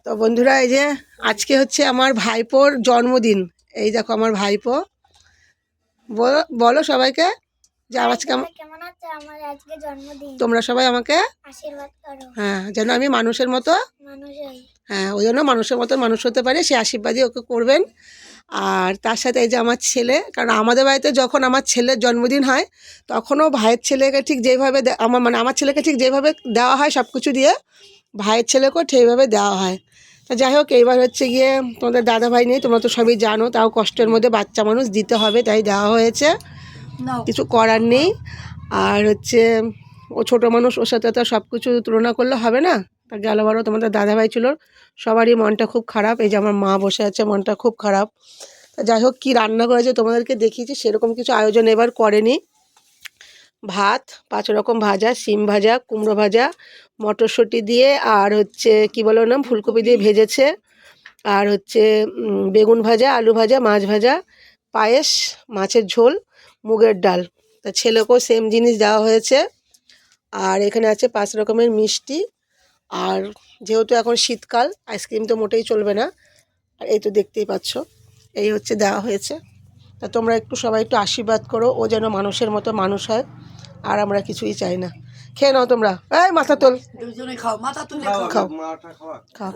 তো বন্ধুরা, এই যে আজকে হচ্ছে আমার ভাইপোর জন্মদিন। এই দেখো আমার ভাইপো। বলো বলো সবাইকে যে আজকে কেমন আছে আমার আজকে জন্মদিন, তোমরা সবাই আমাকে আশীর্বাদ করো। হ্যাঁ, যেন আমি মানুষের মতো হ্যাঁ, ওই জন্য মানুষের মতো মানুষ হতে পারে, সেই আশীর্বাদই ওকে করবেন। আর তার সাথে এই যে আমার ছেলে, কারণ আমাদের বাড়িতে যখন আমার ছেলের জন্মদিন হয় তখনও ভাইয়ের ছেলেকে ঠিক যেভাবে আমার ছেলেকে ঠিক যেভাবে দেওয়া হয় সব কিছু দিয়ে, ভাইয়ের ছেলেকেও সেইভাবে দেওয়া হয়। তা যাই হোক, এইবার হচ্ছে গিয়ে তোমাদের দাদা ভাই নেই, তোমরা তো সবই জানো, তাও কষ্টের মধ্যে বাচ্চা মানুষ দিতে হবে, তাই দেওয়া হয়েছে, কিছু করার নেই। আর হচ্ছে ও ছোটো মানুষ, ওর সাথে তো সব কিছু তুলনা করলে হবে না। তা গেলবারও তোমাদের দাদাভাই ছিল, সবারই মনটা খুব খারাপ। এই যে আমার মা বসে আছে, মনটা খুব খারাপ। তা যাই হোক, কী রান্না করেছে তোমাদেরকে দেখিয়েছি, সেরকম কিছু আয়োজন এবার করেনি। ভাত, 5 রকম ভাজা, শিম ভাজা, কুমড়ো ভাজা, মটরশুঁটি দিয়ে, আর হচ্ছে কী বলো না, ফুলকপি দিয়ে ভেজেছে, আর হচ্ছে বেগুন ভাজা, আলু ভাজা, মাছ ভাজা, পায়েস, মাছের ঝোল, মুগের ডাল। তা ছেলেকেও সেম জিনিস দেওয়া হয়েছে। আর এখানে আছে 5 রকমের মিষ্টি। আর যেহেতু এখন শীতকাল, আইসক্রিম তো মোটেই চলবে না। আর এই তো দেখতেই পাচ্ছ, এই হচ্ছে দেওয়া হয়েছে। তা তোমরা একটু সবাই একটু আশীর্বাদ করো, ও যেন মানুষের মতো মানুষ হয়। আর আমরা কিছুই চাই না। খেয়ে নাও তোমরা, এই মাথা তোল, দুজনে খাও, মাথা তুলে খাও খাও। খাও।